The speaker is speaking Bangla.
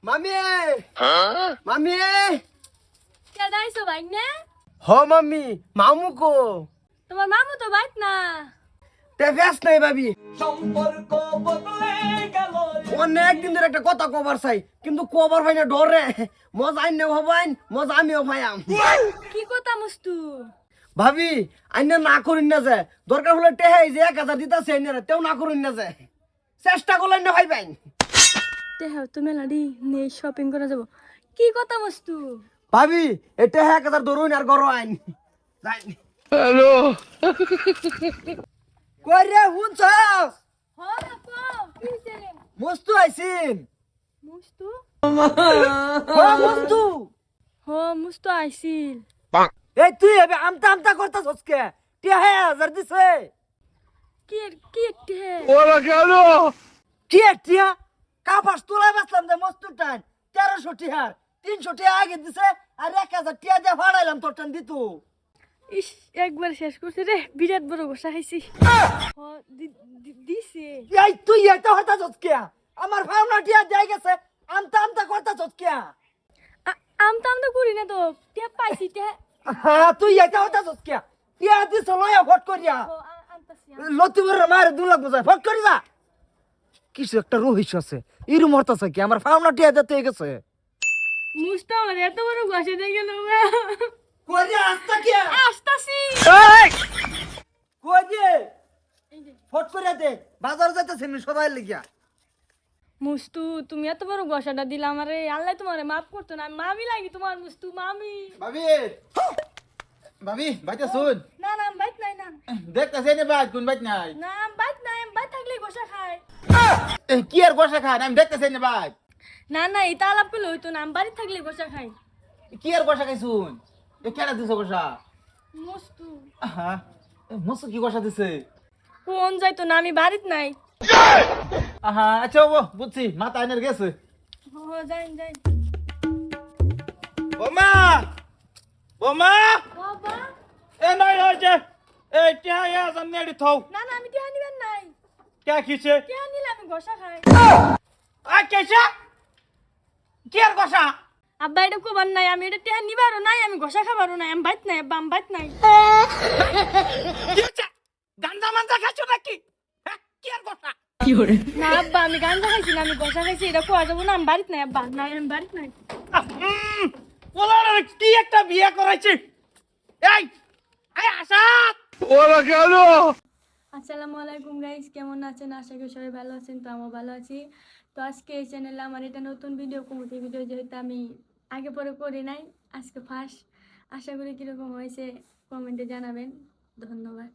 মামি মামি কেডাইছো ভাই না? হ মামি মামু কো তোমার মামু তো বাইত না। তে ব্যস্ত নাই ভাবি অনেক দিন ধরে একটা কথা কবার চাই কিন্তু কবার ভাই না ডরে মজা আইন হবাইন মজা আমিও ভাইয়াম কি কথা মুস্তু? ভাবি আইনে না করিন না যায় দরকার হলে টেহে যে 1000 দিতাছে আইনে তেও না করিন না যায় চেষ্টা করলেন না ভাই ভাই দেহ তুমি লাডি নে শপিং করা যাব। কি কথা মুস্তু? ভাবি এটা 1000 ধরুন আর গরো আইন হ্যালো কই রে হুনছস হ আপু কি রে মস্তু আইছিন মুস্তু? হ মস্তু হ মুস্তু আইছিল। এই তুই এবে আমতা আমতা করতাছস কে টিয়া 1000 দিছে কি কি হে? ওরা কেন কি টিয়া কাপাস তোলা বেচলাম যে মস্তু টান 1300 টিয়ার 300 টিয়া আগে দিছে আর 1000 টিয়া দিয়ে ফাড়াইলাম তোর টান দিতু ইস একবার শেষ করছে রে, বিরাট বড় গোসা খাইছি। হ দিছে। এই তুই এটা হতাছস কে আমার ভাবনা টিয়া দেই গেছে আমতা আমতা করতাছস কে আমতা আমতা করি না তো, তে পাইছি তে। হ্যাঁ তুই এটা হতাছস কে টিয়া দিছ লয়া ভট করিয়া ও আমতাছি। লতিবর মারে 2 লাখ বুঝায় ভট করি যা কিছু একটা রহস্য আছে ইরু মরতাছে কি আমার ভাবনা টিয়া দিতে গেছে মুস্তা আমার এত বড় গোসা দিয়ে গেল। কইরে আস্তা কে আসতাছি। কই দে এই যে ফট করে দে বাজার যাইতেছেন সবাই লাগিয়া মুস্তু তুমি এত বড় গোসাটা দিলা আমারে, আল্লাহ তোমারে মাফ করতো না। মামি লাগি তোমার মুস্তু মামি। ভাবি ভাবি বাইতে শুন না না বাইত নাই না। দেখতেছে নে ভাই কোন বাইত নাই না বাইত নাই, বাইত থাকলে গোসা খায়। কি আর বসে খান আমি দেখতেছে নে ভাই না না এটা আলাপ করলে হইতো না, আমি বাড়ি থাকলে গোসা খাই। কি আর বসে খাইছুন এ কেডা দিছ বসা মুস্তু হ্যাঁ মস্ত কি বসা দিছে কোন যাইতো না, আমি বাড়িত নাই। আহা আচ্ছা ও বুঝছি মাথা আইনের গেছে ও যাই যাই। বোমা বোমা বাবা এ নাই হইছে এই টিয়া ইয়া সামনে এডি থাও না না আমি টিয়া নিবেন নাই। কে কিছে টিয়া নিলে আমি গোসা খাই। আ কেছে কি আর বসা আব্বা এটা কোবার নাই, আমি এটা টিয়া নিবারও নাই, আমি গোসা খাবারও নাই, আমি বাইত নাই আব্বা, আমি বাইত নাই। কি হচ্ছে গান্দা মান্দা খাচ্ছো নাকি হ্যাঁ, কি আর বসা না আব্বা আমি গাঞ্জা খাইছি না, আমি গোসা খাইছি, এটা কোয়া যাবো না, আমি বাড়িত নাই আব্বা, নাই আমি বাড়িত নাই। ওরা কি একটা বিয়ে করাইছে এই এই আসাদ ওরা কেন আসসালামু আলাইকুম গাইস, কেমন আছেন? আশা করি সবাই ভালো আছেন। তো আমিও ভালো আছি। তো আজকে এই চ্যানেলে আমার এটা নতুন ভিডিও, কমেডি ভিডিও, যেহেতু আমি আগে পরে করি নাই, আজকে ফার্স্ট। আশা করি কীরকম হয়েছে কমেন্টে জানাবেন। ধন্যবাদ।